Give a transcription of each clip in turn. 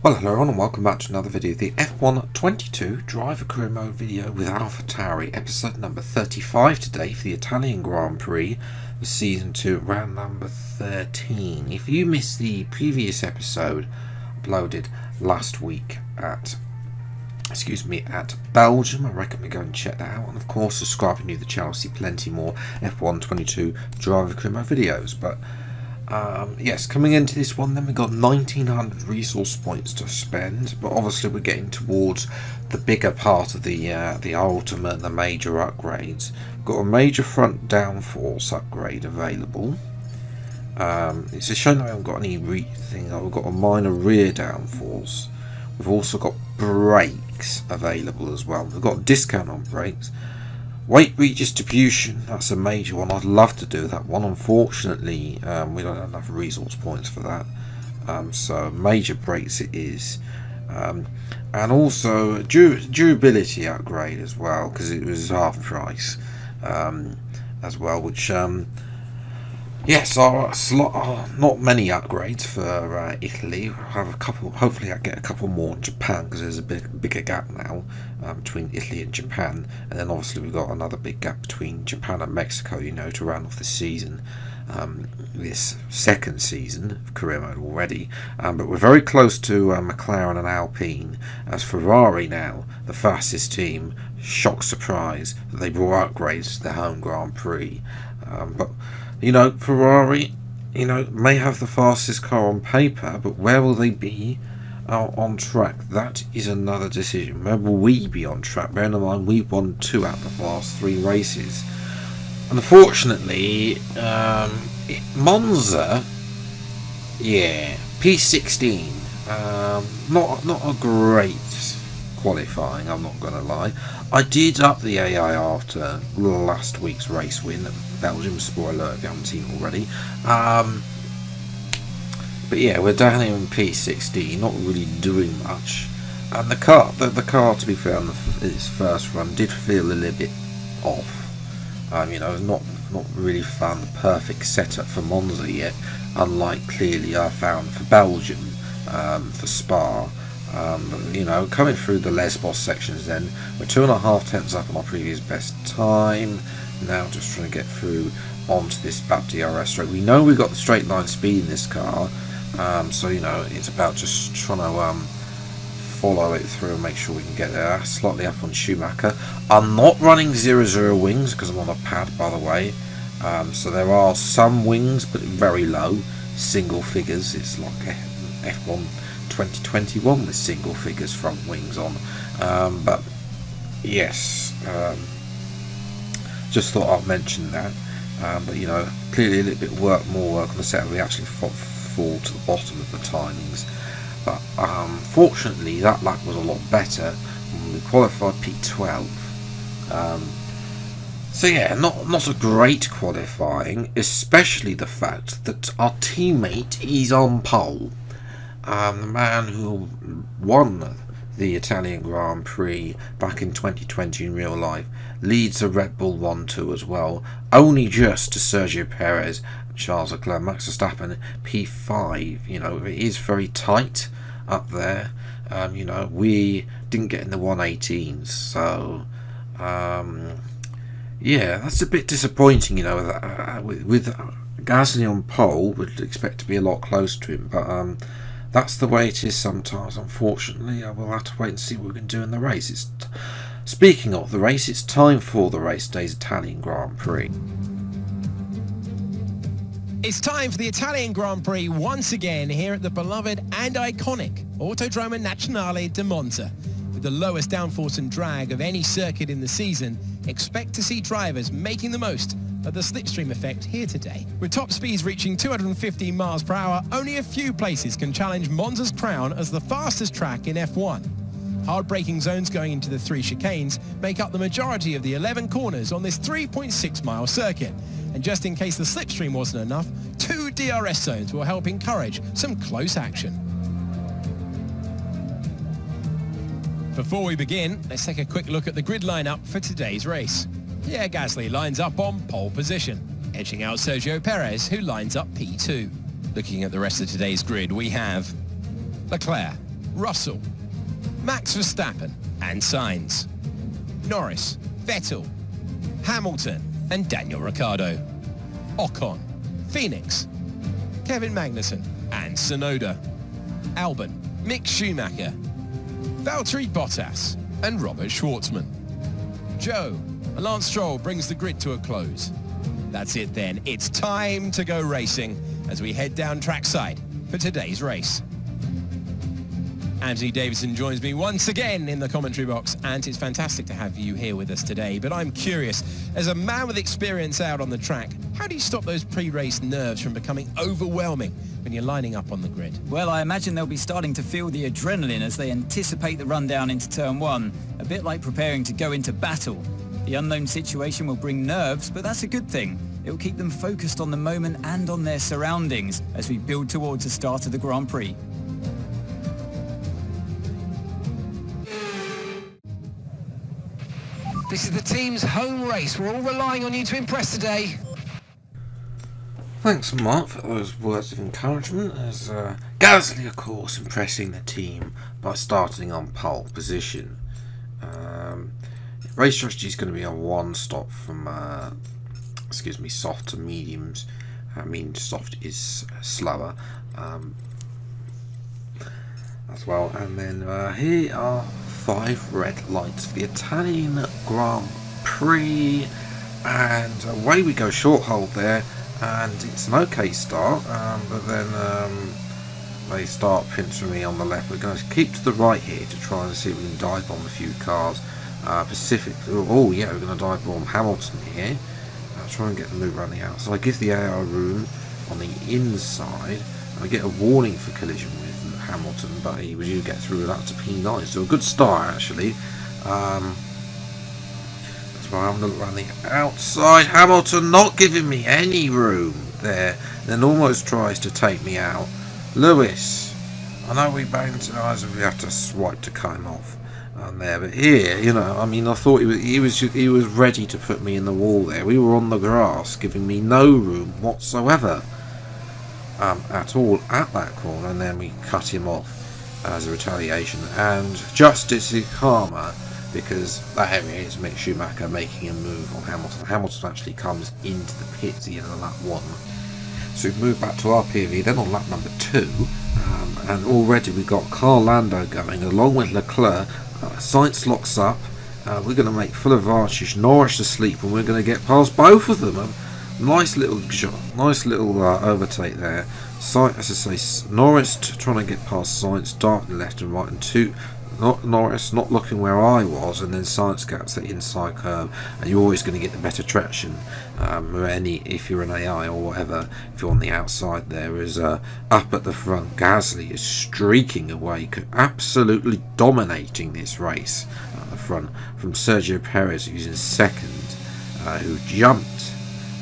Well, hello everyone and welcome back to another video, the F1 22 Driver Career Mode video with Alpha Tauri, episode number 35 today for the Italian Grand Prix, the Season 2, round number 13. If you missed the previous episode uploaded last week at Belgium, I recommend go and check that out, and of course subscribe if you're new to the channel to see plenty more F1 22 Driver Career Mode videos. But yes, coming into this one then, we've got 1900 resource points to spend, but obviously we're getting towards the bigger part of the ultimate and the major upgrades. We've got a major front downforce upgrade available. It's a shame that we haven't got any we've got a minor rear downforce. We've also got brakes available as well. We've got a discount on brakes. Weight redistribution, that's a major one. I'd love to do that one. Unfortunately, we don't have enough resource points for that. So major brakes it is. And also durability upgrade as well, because it was half price as well, which yes, not many upgrades for Italy. We'll have a couple. Hopefully, I get a couple more in Japan, because there's a bigger gap now between Italy and Japan. And then obviously we've got another big gap between Japan and Mexico. You know, to round off the season, this second season of career mode already. But we're very close to McLaren and Alpine, as Ferrari now the fastest team. Shock surprise that they brought upgrades to their home Grand Prix, but. You know, Ferrari, you know, may have the fastest car on paper, but where will they be on track? That is another decision. Where will we be on track? Bearing in mind, we've won 2 out of the last 3 races. Unfortunately, Monza, yeah, P16, not a great qualifying, I'm not going to lie. I did up the AI after last week's race win at Belgium, spoiler alert if you haven't seen already. But yeah, we're down here in P16, not really doing much. And the car, to be fair, on its first run did feel a little bit off. You know, not really found the perfect setup for Monza yet, unlike clearly I found for Belgium, for Spa. You know, coming through the Lesbos sections then, we're 2.5 tenths up on our previous best time. Now just trying to get through onto this BAP DRS straight. We know we've got the straight line speed in this car, so you know, it's about just trying to follow it through and make sure we can get there. Slightly up on Schumacher. I'm not running 0 wings because I'm on a pad, by the way, so there are some wings but very low, single figures. It's like F1 2021 with single figures front wings on, but yes, just thought I'd mention that. But you know, clearly a little bit more work on the setup. We actually fall to the bottom of the timings, but fortunately that lap was a lot better when we qualified P12. So yeah, not a great qualifying, especially the fact that our teammate is on pole. The man who won the Italian Grand Prix back in 2020 in real life leads the Red Bull 1-2 as well, only just to Sergio Perez and Charles Leclerc. Max Verstappen P5. You know, it is very tight up there. You know, we didn't get in the 118s, so yeah, that's a bit disappointing. You know, with Gasly on pole, we'd expect to be a lot closer to him, but that's the way it is sometimes, unfortunately. I will have to wait and see what we can do in the race. Speaking of the race, it's time for the race day's Italian Grand Prix. It's time for the Italian Grand Prix once again here at the beloved and iconic Autodromo Nazionale di Monza. With the lowest downforce and drag of any circuit in the season, expect to see drivers making the most of the slipstream effect here today. With top speeds reaching 215 miles per hour, only a few places can challenge Monza's crown as the fastest track in F1. Hard braking zones going into the 3 chicanes make up the majority of the 11 corners on this 3.6-mile circuit. And just in case the slipstream wasn't enough, 2 DRS zones will help encourage some close action. Before we begin, let's take a quick look at the grid lineup for today's race. Pierre Gasly lines up on pole position, edging out Sergio Perez, who lines up P2. Looking at the rest of today's grid, we have Leclerc, Russell, Max Verstappen and Sainz, Norris, Vettel, Hamilton and Daniel Ricciardo, Ocon, Phoenix, Kevin Magnussen and Tsunoda, Albon, Mick Schumacher, Valtteri Bottas and Robert Schwartzman. Joe, Lance Stroll brings the grid to a close. That's it then. It's time to go racing as we head down trackside for today's race. Anthony Davidson joins me once again in the commentary box, and it's fantastic to have you here with us today. But I'm curious, as a man with experience out on the track, how do you stop those pre-race nerves from becoming overwhelming when you're lining up on the grid? Well, I imagine they'll be starting to feel the adrenaline as they anticipate the rundown into turn one, a bit like preparing to go into battle. The unknown situation will bring nerves, but that's a good thing. It will keep them focused on the moment and on their surroundings as we build towards the start of the Grand Prix. This is the team's home race. We're all relying on you to impress today. Thanks, Mark, for those words of encouragement. As Gasly, of course, impressing the team by starting on pole position. Race strategy is going to be a one-stop from, soft to mediums. I mean, soft is slower as well. And then here are 5 red lights for the Italian Grand Prix, and away we go, short hold there, and it's an okay start, but then they start pinching me on the left. We're going to keep to the right here to try and see if we can dive bomb a few cars. Pacific, oh yeah, we're going to dive bomb Hamilton here, try and get the move around the outside, give the AR room on the inside, and we get a warning for collision with Hamilton, but he was you get through that to P9, so a good start actually. That's why I'm looking around the outside. Hamilton not giving me any room there, then almost tries to take me out. Lewis, I know we banged to eyes and we have to swipe to cut him off there, but here, you know, I mean, I thought he was ready to put me in the wall there. We were on the grass, giving me no room whatsoever. At all at that corner, and then we cut him off as a retaliation, and justice is karma, because that area is Mick Schumacher making a move on Hamilton. Hamilton actually comes into the pit at the end of lap 1, so we've moved back to our PV, then on lap number 2, and already we've got Carl Lando going along with Leclerc. Sainz locks up, we're going to make full advantage, Norris asleep, and we're going to get past both of them. Nice little shot, nice little overtake there. As I say, Norris trying to get past Sainz, darting left and right, and Norris not looking where I was, and then Sainz gets the inside curve, and you're always going to get the better traction. If you're an AI or whatever, if you're on the outside, there is up at the front. Gasly is streaking away, absolutely dominating this race at the front from Sergio Perez, who's in second, who jumped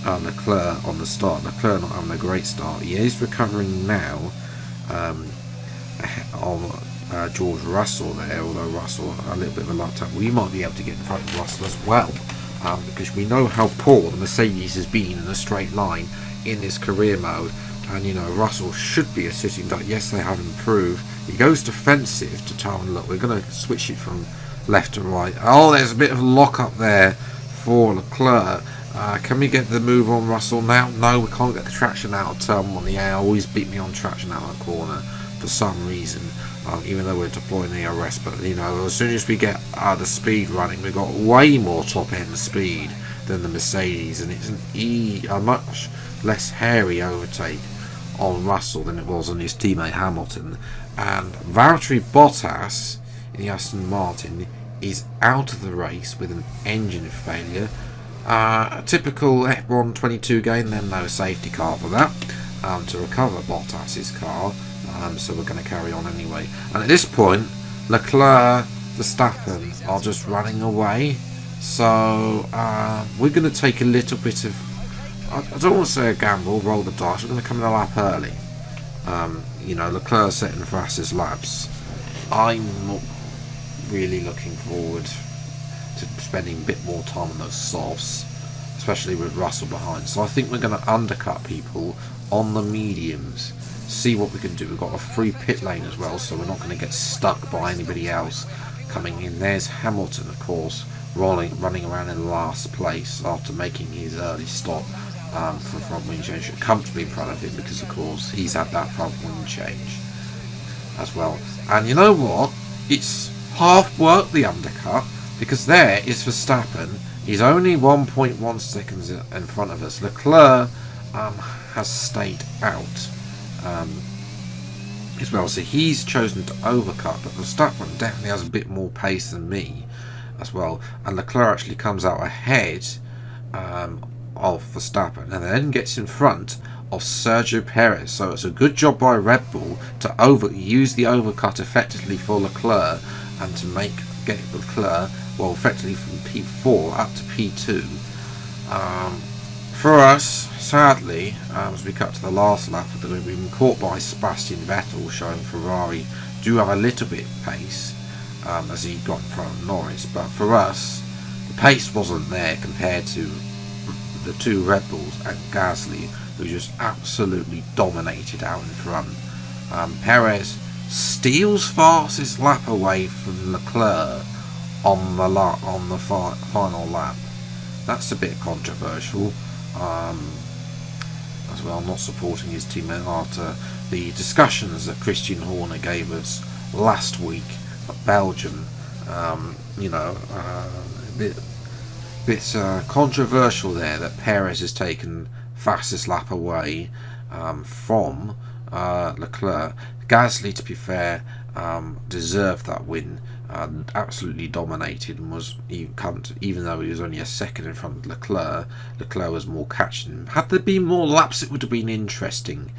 Leclerc on the start. Leclerc not having a great start. He is recovering now on George Russell there, although Russell a little bit of a lap tap. We might be able to get in front of Russell as well, because we know how poor the Mercedes has been in a straight line in this career mode, and you know Russell should be a sitting duck. Yes, they have improved. He goes defensive to try and look. We're going to switch it from left to right. Oh, there's a bit of a lock up there for Leclerc. Can we get the move on Russell now? No, we can't get the traction out of turn 1. The air always beat me on traction out of the corner for some reason, even though we're deploying the ERS. But you know, as soon as we get the speed running, we've got way more top end speed than the Mercedes, and it's a much less hairy overtake on Russell than it was on his teammate Hamilton. And Valtteri Bottas in the Aston Martin is out of the race with an engine failure. A typical F1 22 game, then no safety car for that to recover Bottas's car, so we're going to carry on anyway. And at this point, Leclerc, Verstappen are just running away, so we're going to take a little bit of, I don't want to say a gamble, roll the dice. We're going to come in a lap early. You know, Leclerc setting fastest laps. I'm not really looking forward to spending a bit more time on those softs, especially with Russell behind. So I think we're going to undercut people on the mediums see what we can do. We've got a free pit lane as well, so we're not going to get stuck by anybody else coming in. There's Hamilton, of course, running around in last place after making his early stop for front wing change, comfortably in front of him, because of course he's had that front wing change as well. And you know what? It's half work, the undercut, because there is Verstappen. He's only 1.1 seconds in front of us. Leclerc has stayed out as well, so he's chosen to overcut, but Verstappen definitely has a bit more pace than me as well, and Leclerc actually comes out ahead of Verstappen and then gets in front of Sergio Perez. So it's a good job by Red Bull to use the overcut effectively for Leclerc and to get Leclerc, well, effectively from P4 up to P2. For us, sadly, as we cut to the last lap, we've been caught by Sebastian Vettel, showing Ferrari do have a little bit of pace as he got in front of Norris. But for us, the pace wasn't there compared to the two Red Bulls and Gasly, who just absolutely dominated out in front. Perez steals fastest lap away from Leclerc on the final lap. That's a bit controversial. As well, not supporting his teammate after the discussions that Christian Horner gave us last week at Belgium. A bit controversial there that Perez has taken fastest lap away from Leclerc. Gasly, to be fair, deserved that win. Absolutely dominated and was, even though he was only a second in front of Leclerc was more catching him. Had there been more laps, it would have been interesting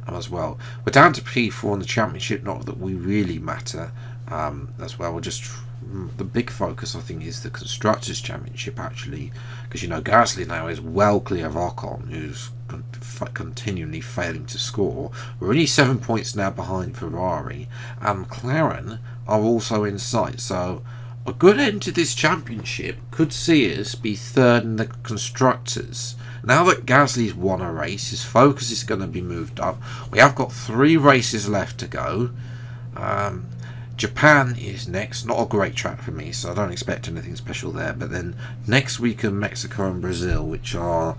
as well. We're down to P4 in the championship, not that we really matter as well. We're just, the big focus, I think, is the Constructors' Championship, actually, because, Gasly now is well clear of Ocon, who's continually failing to score. We're only 7 points now behind Ferrari, and McLaren are also in sight, so a good end to this championship could see us be third in the Constructors. Now that Gasly's won a race, his focus is going to be moved up. We have got 3 races left to go. Japan is next, not a great track for me, so I don't expect anything special there. But then next week are Mexico and Brazil, which are,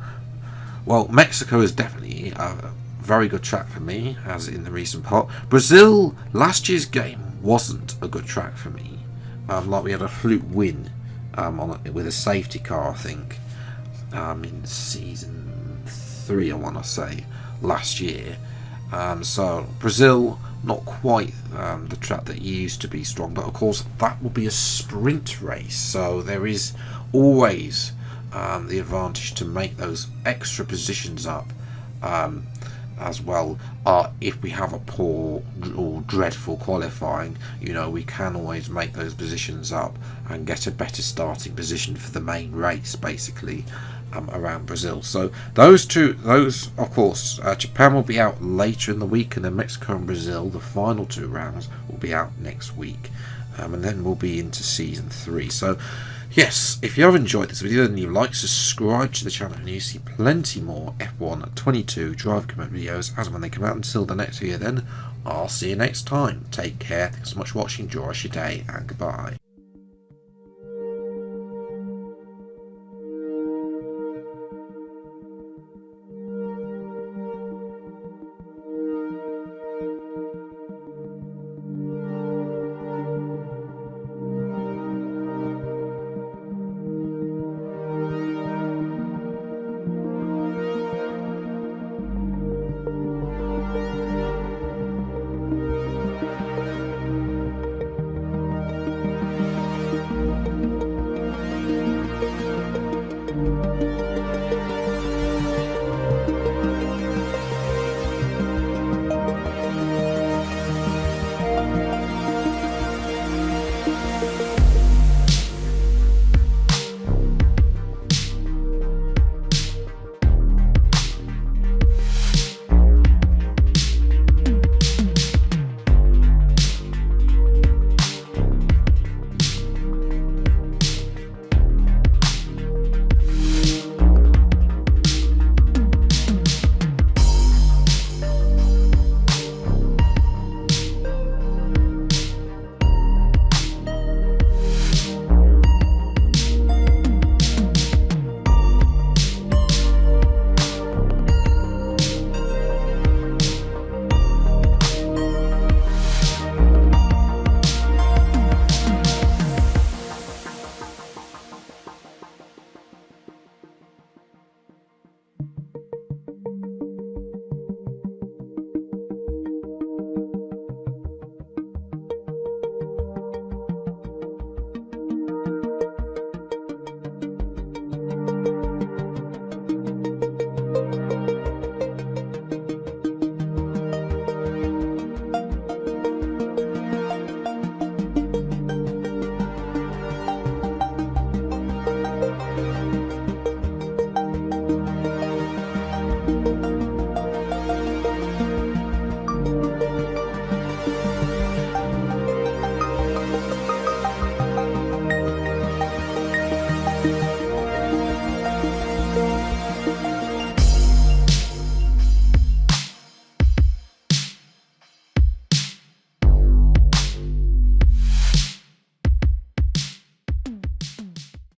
well, Mexico is definitely a very good track for me, as in the recent part. Brazil, last year's game wasn't a good track for me. Like, we had a fluke win with a safety car, I think, in season 3, I want to say, last year. So Brazil, not quite the track that used to be strong, but of course that will be a sprint race, so there is always the advantage to make those extra positions up as well. If we have a poor or dreadful qualifying, we can always make those positions up and get a better starting position for the main race, basically, around Brazil. So those, of course, Japan will be out later in the week, and then Mexico and Brazil, the final 2 rounds, will be out next week, and then we'll be into season 3. So yes, if you have enjoyed this video, then you like, subscribe to the channel, and you see plenty more F1 22 drive command videos as and when they come out. Until the next video, then I'll see you next time. Take care, thanks so much for watching, enjoy your day, and goodbye.